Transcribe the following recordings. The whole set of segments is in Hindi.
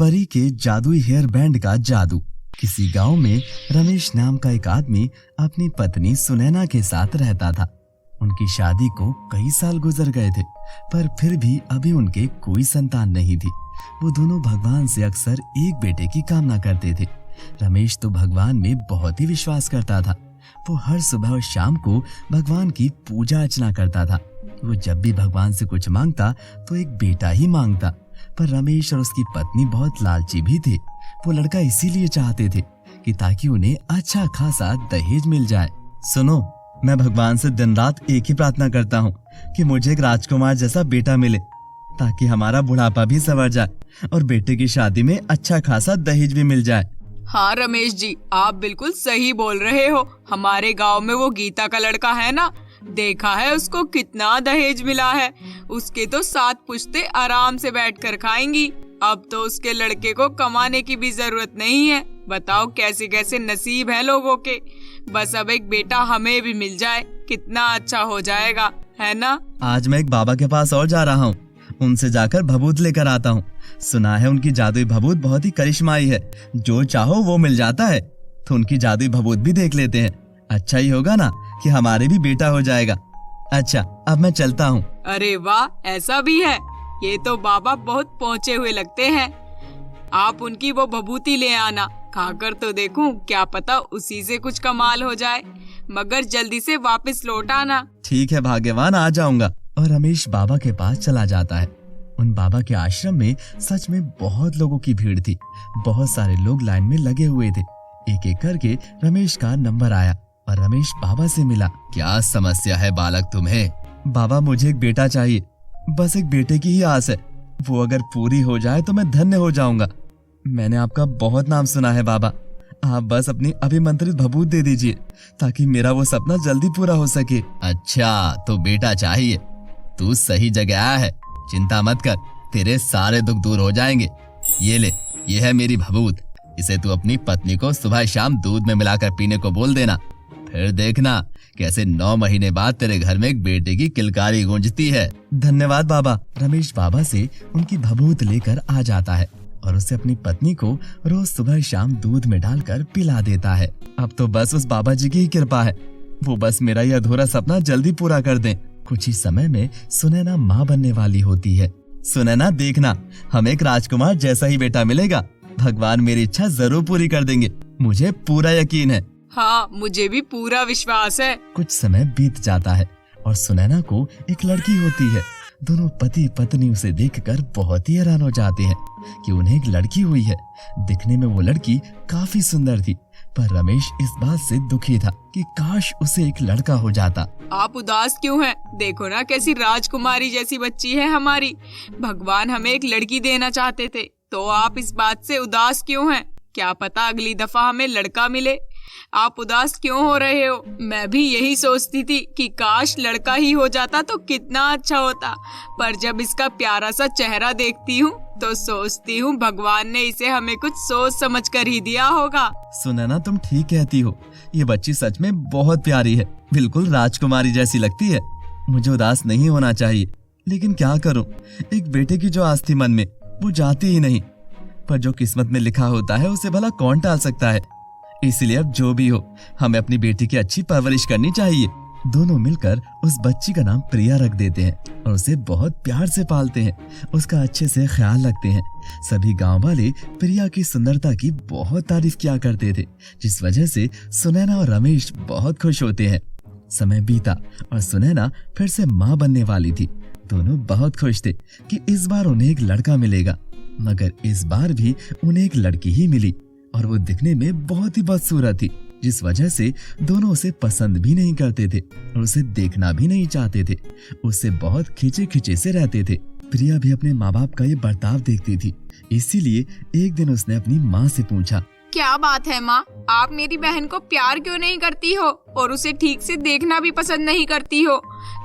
परी के जादुई हेयर बैंड का जादू। किसी गांव में रमेश नाम का एक आदमी अपनी पत्नी सुनैना के साथ रहता था। उनकी शादी को कई साल गुजर गए थे, पर फिर भी अभी उनके कोई संतान नहीं थी। वो दोनों भगवान से अक्सर एक बेटे की कामना करते थे। रमेश तो भगवान में बहुत ही विश्वास करता था। वो हर सुबह और शाम को भगवान की पूजा अर्चना करता था। वो जब भी भगवान से कुछ मांगता तो एक बेटा ही मांगता। पर रमेश और उसकी पत्नी बहुत लालची भी थे। वो लड़का इसीलिए चाहते थे कि ताकि उन्हें अच्छा खासा दहेज मिल जाए। सुनो, मैं भगवान से दिन रात एक ही प्रार्थना करता हूँ कि मुझे एक राजकुमार जैसा बेटा मिले, ताकि हमारा बुढ़ापा भी संवर जाए और बेटे की शादी में अच्छा खासा दहेज भी मिल जाए। हाँ रमेश जी, आप बिल्कुल सही बोल रहे हो। हमारे गांव में वो गीता का लड़का है ना, देखा है उसको कितना दहेज मिला है। उसके तो 7 पुश्ते आराम से बैठकर खाएंगी। अब तो उसके लड़के को कमाने की भी जरूरत नहीं है। बताओ कैसे कैसे नसीब है लोगों के। बस अब एक बेटा हमें भी मिल जाए, कितना अच्छा हो जाएगा, है ना। आज मैं एक बाबा के पास और जा रहा हूँ, उनसे जाकर भभूत लेकर आता हूँ। सुना है उनकी जादुई भभूत बहुत ही करिश्माई है, जो चाहो वो मिल जाता है। तो उनकी जादुई भभूत भी देख लेते हैं। अच्छा ही होगा ना कि हमारे भी बेटा हो जाएगा। अच्छा, अब मैं चलता हूँ। अरे वाह, ऐसा भी है। ये तो बाबा बहुत पहुँचे हुए लगते हैं। आप उनकी वो भभूति ले आना, खाकर तो देखूं, क्या पता उसी से कुछ कमाल हो जाए। मगर जल्दी से वापस लौट आना। ठीक है भाग्यवान, आ जाऊंगा। और रमेश बाबा के पास चला जाता है। उन बाबा के आश्रम में सच में बहुत लोगों की भीड़ थी। बहुत सारे लोग लाइन में लगे हुए थे। एक एक करके रमेश का नंबर आया और रमेश बाबा से मिला। क्या समस्या है बालक तुम्हें? बाबा, मुझे एक बेटा चाहिए। बस एक बेटे की ही आस है। वो अगर पूरी हो जाए तो मैं धन्य हो जाऊंगा। मैंने आपका बहुत नाम सुना है बाबा। आप बस अपनी अभिमंत्रित भभूत दे दीजिए ताकि मेरा वो सपना जल्दी पूरा हो सके। अच्छा, तो बेटा चाहिए। तू सही जगह आया है, चिंता मत कर, तेरे सारे दुख दूर हो जाएंगे। ये ले, ये है मेरी भभूत। इसे तू अपनी पत्नी को सुबह शाम दूध में मिलाकर पीने को बोल देना। फिर देखना कैसे 9 महीने बाद तेरे घर में एक बेटे की किलकारी गूंजती है। धन्यवाद बाबा। रमेश बाबा से उनकी भभूत लेकर आ जाता है और उसे अपनी पत्नी को रोज सुबह शाम दूध में डालकर पिला देता है। अब तो बस उस बाबा जी की ही कृपा है, वो बस मेरा ये अधूरा सपना जल्दी पूरा कर दें। कुछ ही समय में सुनैना माँ बनने वाली होती है। सुनैना, देखना, हमें एक राजकुमार जैसा ही बेटा मिलेगा। भगवान मेरी इच्छा जरूर पूरी कर देंगे, मुझे पूरा यकीन है। हाँ, मुझे भी पूरा विश्वास है। कुछ समय बीत जाता है और सुनैना को एक लड़की होती है। दोनों पति पत्नी उसे देखकर बहुत ही हैरान हो जाते हैं कि उन्हें एक लड़की हुई है। दिखने में वो लड़की काफी सुंदर थी, पर रमेश इस बात से दुखी था कि काश उसे एक लड़का हो जाता। आप उदास क्यों हैं? देखो ना कैसी राजकुमारी जैसी बच्ची है हमारी। भगवान हमें एक लड़की देना चाहते थे, तो आप इस बात से उदास क्यों हैं? क्या पता अगली दफा हमें लड़का मिले। आप उदास क्यों हो रहे हो? मैं भी यही सोचती थी कि काश लड़का ही हो जाता तो कितना अच्छा होता। पर जब इसका प्यारा सा चेहरा देखती हूँ तो सोचती हूँ भगवान ने इसे हमें कुछ सोच समझ कर ही दिया होगा। सुनैना, तुम ठीक कहती हो। ये बच्ची सच में बहुत प्यारी है, बिल्कुल राजकुमारी जैसी लगती है। मुझे उदास नहीं होना चाहिए, लेकिन क्या करूँ, एक बेटे की जो आस थी मन में वो जाती ही नहीं। पर जो किस्मत में लिखा होता है उसे भला कौन टाल सकता है। इसलिए अब जो भी हो, हमें अपनी बेटी की अच्छी परवरिश करनी चाहिए। दोनों मिलकर उस बच्ची का नाम प्रिया रख देते हैं और उसे बहुत प्यार से पालते हैं। उसका अच्छे से ख्याल रखते हैं। सभी गांव वाले प्रिया की सुंदरता की बहुत तारीफ किया करते थे, जिस वजह से सुनैना और रमेश बहुत खुश होते हैं। समय बीता और सुनैना फिर से माँ बनने वाली थी। दोनों बहुत खुश थे कि इस बार उन्हें एक लड़का मिलेगा, मगर इस बार भी उन्हें एक लड़की ही मिली और वो दिखने में बहुत ही बदसूरत थी, जिस वजह से दोनों उसे पसंद भी नहीं करते थे और उसे देखना भी नहीं चाहते थे। उससे बहुत खींचे खींचे से रहते थे। प्रिया भी अपने माँ बाप का ये बर्ताव देखती थी, इसीलिए एक दिन उसने अपनी माँ से पूछा, क्या बात है माँ, आप मेरी बहन को प्यार क्यों नहीं करती हो और उसे ठीक से देखना भी पसंद नहीं करती हो?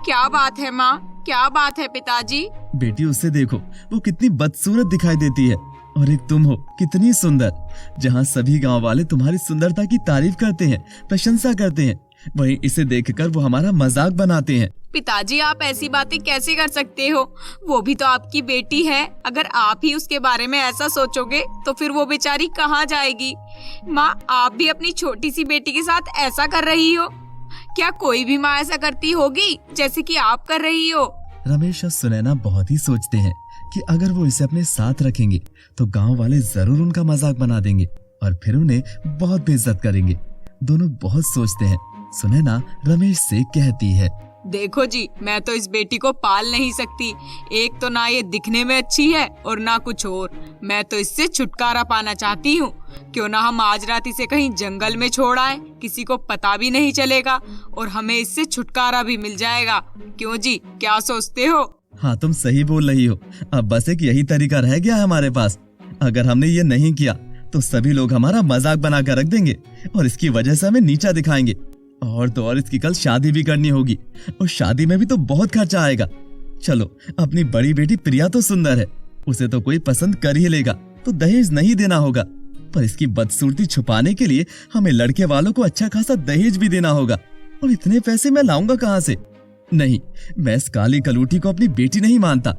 क्या बात है माँ, क्या बात है पिताजी? बेटी, उससे देखो, वो कितनी बदसूरत दिखाई देती है और एक तुम हो कितनी सुंदर। जहाँ सभी गांव वाले तुम्हारी सुंदरता की तारीफ करते हैं, प्रशंसा करते हैं, वहीं इसे देखकर वो हमारा मजाक बनाते हैं। पिताजी, आप ऐसी बातें कैसे कर सकते हो? वो भी तो आपकी बेटी है। अगर आप ही उसके बारे में ऐसा सोचोगे तो फिर वो बेचारी कहाँ जाएगी? माँ, आप भी अपनी छोटी सी बेटी के साथ ऐसा कर रही हो? क्या कोई भी माँ ऐसा करती होगी जैसे कि आप कर रही हो? रमेश और सुनैना बहुत ही सोचते हैं कि अगर वो इसे अपने साथ रखेंगे तो गांव वाले जरूर उनका मजाक बना देंगे और फिर उन्हें बहुत बेइज्जत करेंगे। दोनों बहुत सोचते हैं। सुनैना रमेश से कहती है, देखो जी, मैं तो इस बेटी को पाल नहीं सकती। एक तो ना ये दिखने में अच्छी है और ना कुछ और। मैं तो इससे छुटकारा पाना चाहती हूँ। क्यों ना हम आज रात इसे कहीं जंगल में छोड़ आए, किसी को पता भी नहीं चलेगा और हमें इससे छुटकारा भी मिल जाएगा। क्यों जी, क्या सोचते हो? हाँ, तुम सही बोल रही हो। अब बस एक यही तरीका रह गया है हमारे पास। अगर हमने ये नहीं किया तो सभी लोग हमारा मजाक बना कर रख देंगे और इसकी वजह से हमें नीचा दिखाएंगे। और तो और इसकी कल शादी भी करनी होगी और शादी में भी तो बहुत खर्चा आएगा। चलो, अपनी बड़ी बेटी प्रिया तो सुंदर है, उसे तो कोई पसंद कर ही लेगा, तो दहेज नहीं देना होगा। पर इसकी बदसूरती छुपाने के लिए हमें लड़के वालों को अच्छा खासा दहेज भी देना होगा। और इतने पैसे मैं लाऊंगा कहाँ से? नहीं, मैं इस काली कलूटी को अपनी बेटी नहीं मानता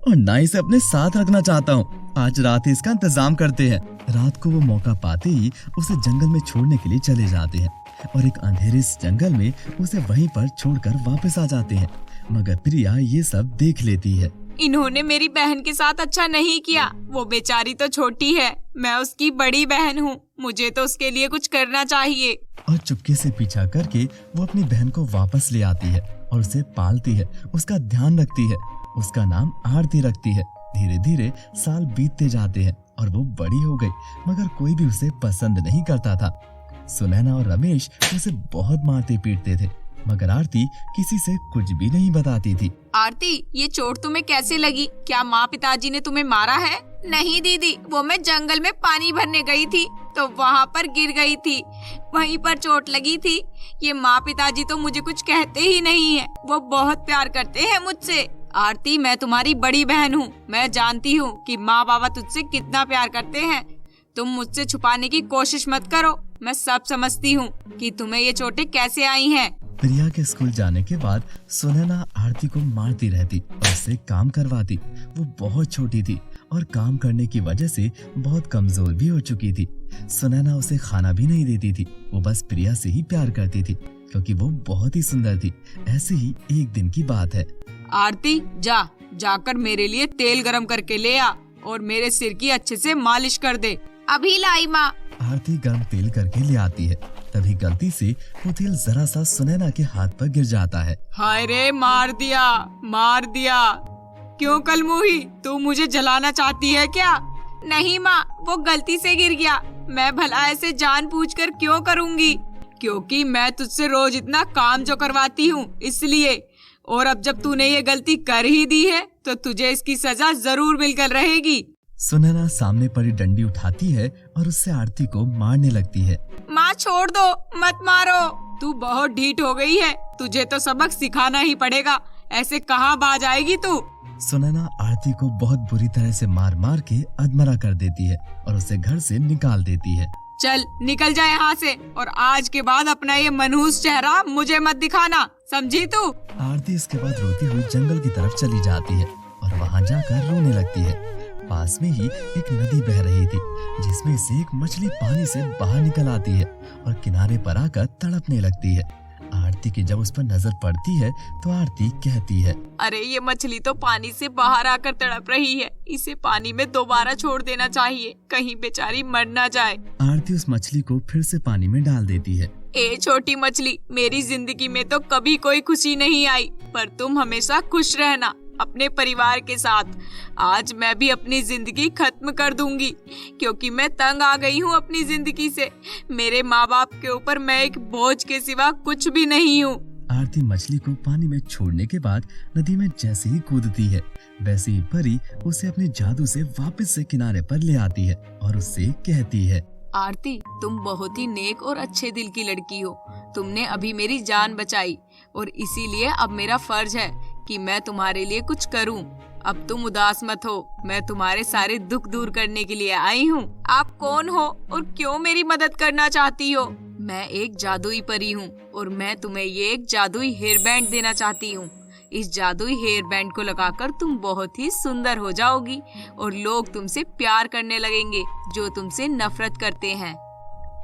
और ना इसे अपने साथ रखना चाहता हूँ। आज रात इसका इंतजाम करते हैं। रात को वो मौका पाते ही उसे जंगल में छोड़ने के लिए चले जाते हैं और एक अंधेरे जंगल में उसे वहीं पर छोड़कर वापस आ जाते हैं। मगर प्रिया ये सब देख लेती है। इन्होंने मेरी बहन के साथ अच्छा नहीं किया। वो बेचारी तो छोटी है, मैं उसकी बड़ी बहन हूँ। मुझे तो उसके लिए कुछ करना चाहिए। और चुपके से पीछा करके वो अपनी बहन को वापस ले आती है और उसे पालती है, उसका ध्यान रखती है, उसका नाम आरती रखती है। धीरे धीरे साल बीतते जाते हैं और वो बड़ी हो गई, मगर कोई भी उसे पसंद नहीं करता था। सुनैना और रमेश उसे बहुत मारते पीटते थे, मगर आरती किसी से कुछ भी नहीं बताती थी। आरती, ये चोट तुम्हें कैसे लगी? क्या माँ पिताजी ने तुम्हें मारा है? नहीं दीदी, वो मैं जंगल में पानी भरने गई थी तो वहाँ पर गिर गई थी, वहीं पर चोट लगी थी। ये माँ पिताजी तो मुझे कुछ कहते ही नहीं है, वो बहुत प्यार करते हैं मुझसे। आरती, मैं तुम्हारी बड़ी बहन हूँ, मैं जानती हूँ कि माँ बाबा तुझसे कितना प्यार करते हैं। तुम मुझसे छुपाने की कोशिश मत करो, मैं सब समझती हूँ कि तुम्हें ये चोटें कैसे आई हैं। प्रिया के स्कूल जाने के बाद सुनैना आरती को मारती रहती और उससे काम करवाती। वो बहुत छोटी थी और काम करने की वजह से बहुत कमजोर भी हो चुकी थी। सुनैना उसे खाना भी नहीं देती थी, वो बस प्रिया से ही प्यार करती थी क्योंकि वो बहुत ही सुंदर थी। ऐसे ही एक दिन की बात है। आरती, जाकर मेरे लिए तेल गरम करके ले आ और मेरे सिर की अच्छे से मालिश कर दे। अभी लाई माँ। आरती गर्म तेल करके ले आती है। तभी गलती से वो तेल जरा सा सुनैना के हाथ पर गिर जाता है। हाय रे, मार दिया। क्यों कलमुही, तू मुझे जलाना चाहती है क्या? नहीं माँ, वो गलती से गिर गया। मैं भला ऐसे जानबूझकर क्यों करूँगी? क्योंकि मैं तुझसे रोज इतना काम जो करवाती हूँ इसलिए। और अब जब तूने ये गलती कर ही दी है तो तुझे इसकी सजा जरूर मिलकर रहेगी। सुनैना सामने पड़ी डंडी उठाती है और उससे आरती को मारने लगती है। माँ छोड़ दो, मत मारो। तू बहुत ढीठ हो गई है, तुझे तो सबक सिखाना ही पड़ेगा। ऐसे कहाँ बाज आएगी तू? सुनैना आरती को बहुत बुरी तरह से मार मार के अधमरा कर देती है और उसे घर से निकाल देती है। चल निकल जा यहाँ से, और आज के बाद अपना ये मनहूस चेहरा मुझे मत दिखाना, समझी तू? आरती इसके बाद रोती हुई जंगल की तरफ चली जाती है और वहाँ जाकर रोने लगती है। पास में ही एक नदी बह रही थी जिसमें से एक मछली पानी से बाहर निकल आती है और किनारे पर आकर तड़पने लगती है। आरती की जब उस पर नजर पड़ती है तो आरती कहती है, अरे ये मछली तो पानी से बाहर आकर तड़प रही है, इसे पानी में दोबारा छोड़ देना चाहिए, कहीं बेचारी मर ना जाए। आरती उस मछली को फिर से पानी में डाल देती है। ए छोटी मछली, मेरी जिंदगी में तो कभी कोई खुशी नहीं आई, पर तुम हमेशा खुश रहना अपने परिवार के साथ। आज मैं भी अपनी जिंदगी खत्म कर दूंगी क्योंकि मैं तंग आ गई हूँ अपनी जिंदगी से। मेरे माँ बाप के ऊपर मैं एक बोझ के सिवा कुछ भी नहीं हूँ। आरती मछली को पानी में छोड़ने के बाद नदी में जैसे ही कूदती है वैसे ही परी उसे अपने जादू से वापस से किनारे पर ले आती है और उससे कहती है, आरती, तुम बहुत ही नेक और अच्छे दिल की लड़की हो। तुमने अभी मेरी जान बचाई और इसीलिए अब मेरा फर्ज है कि मैं तुम्हारे लिए कुछ करूं। अब तुम उदास मत हो, मैं तुम्हारे सारे दुख दूर करने के लिए आई हूँ। आप कौन हो और क्यों मेरी मदद करना चाहती हो? मैं एक जादुई परी हूँ और मैं तुम्हें ये एक जादुई हेयर बैंड देना चाहती हूँ। इस जादुई हेयर बैंड को लगाकर तुम बहुत ही सुंदर हो जाओगी और लोग तुमसे प्यार करने लगेंगे जो तुमसे नफरत करते हैं।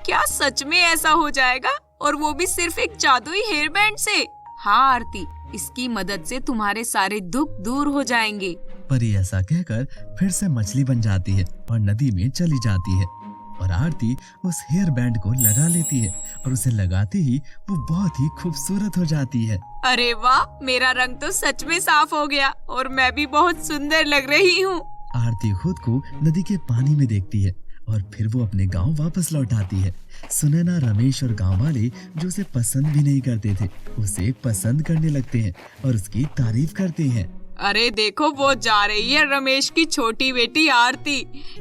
क्या सच में ऐसा हो जाएगा, और वो भी सिर्फ एक जादुई हेयर बैंड से? हाँ आरती, इसकी मदद से तुम्हारे सारे दुख दूर हो जाएंगे। परी ऐसा कहकर फिर से मछली बन जाती है और नदी में चली जाती है और आरती उस हेयर बैंड को लगा लेती है और उसे लगाते ही वो बहुत ही खूबसूरत हो जाती है। अरे वाह, मेरा रंग तो सच में साफ हो गया और मैं भी बहुत सुंदर लग रही हूँ। आरती खुद को नदी के पानी में देखती है और फिर वो अपने गांव वापस लौट आती है। सुनैना, रमेश और गांव वाले जो उसे पसंद भी नहीं करते थे उसे पसंद करने लगते हैं और उसकी तारीफ करते हैं। अरे देखो, वो जा रही है रमेश की छोटी बेटी आरती।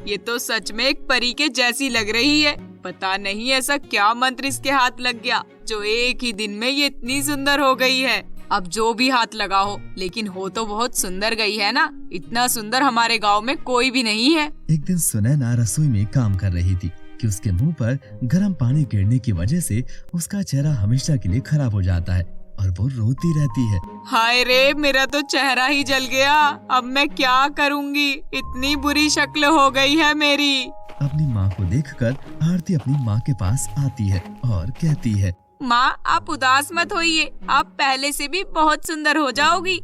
ये तो सच में एक परी के जैसी लग रही है। पता नहीं ऐसा क्या मंत्र इसके हाथ लग गया जो एक ही दिन में ये इतनी सुंदर हो गई है। अब जो भी हाथ लगा हो, लेकिन हो तो बहुत सुंदर गई है ना। इतना सुंदर हमारे गांव में कोई भी नहीं है। एक दिन सुनैना रसोई में काम कर रही थी कि उसके मुंह पर गर्म पानी गिरने की वजह से उसका चेहरा हमेशा के लिए खराब हो जाता है और वो रोती रहती है। हाय रे, मेरा तो चेहरा ही जल गया। अब मैं क्या करूँगी, इतनी बुरी शक्ल हो गई है मेरी। अपनी माँ को देखकर आरती अपनी माँ के पास आती है और कहती है, माँ आप उदास मत होइए, आप पहले से भी बहुत सुंदर हो जाओगी।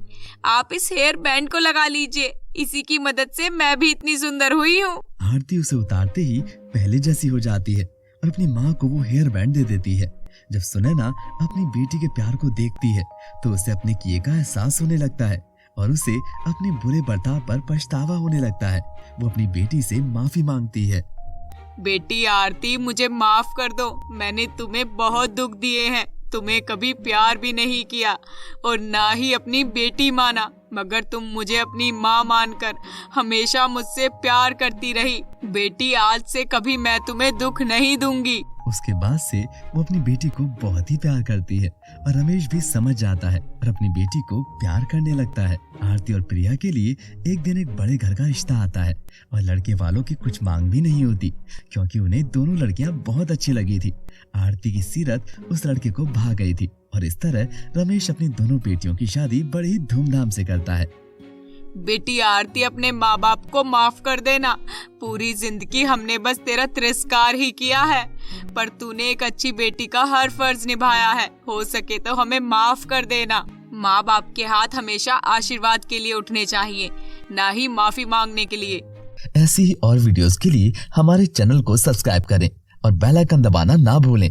आप इस हेयर बैंड को लगा लीजिए, इसी की मदद से मैं भी इतनी सुंदर हुई हूँ। आरती उसे उतारते ही पहले जैसी हो जाती है और अपनी माँ को वो हेयर बैंड दे देती है। जब सुनैना अपनी बेटी के प्यार को देखती है तो उसे अपने किए का एहसास होने लगता है और उसे अपने बुरे बर्ताव पर पछतावा होने लगता है। वो अपनी बेटी से माफी मांगती है। बेटी आरती, मुझे माफ कर दो। मैंने तुम्हें बहुत दुख दिए हैं। तुम्हें कभी प्यार भी नहीं किया और ना ही अपनी बेटी माना, मगर तुम मुझे अपनी माँ मानकर हमेशा मुझसे प्यार करती रही। बेटी, आज से कभी मैं तुम्हें दुख नहीं दूंगी। उसके बाद से वो अपनी बेटी को बहुत ही प्यार करती है और रमेश भी समझ जाता है और अपनी बेटी को प्यार करने लगता है। आरती और प्रिया के लिए एक दिन एक बड़े घर का रिश्ता आता है और लड़के वालों की कुछ मांग भी नहीं होती क्योंकि उन्हें दोनों लड़कियां बहुत अच्छी लगी थी। आरती की सीरत उस लड़के को भा गई थी और इस तरह रमेश अपनी दोनों बेटियों की शादी बड़ी ही धूमधाम से करता है। बेटी आरती, अपने माँ बाप को माफ कर देना। पूरी जिंदगी हमने बस तेरा तिरस्कार ही किया है, पर तूने एक अच्छी बेटी का हर फर्ज निभाया है। हो सके तो हमें माफ कर देना। माँ बाप के हाथ हमेशा आशीर्वाद के लिए उठने चाहिए, ना ही माफी मांगने के लिए। ऐसी ही और वीडियोस के लिए हमारे चैनल को सब्सक्राइब करें और बेल आइकन दबाना ना भूलें।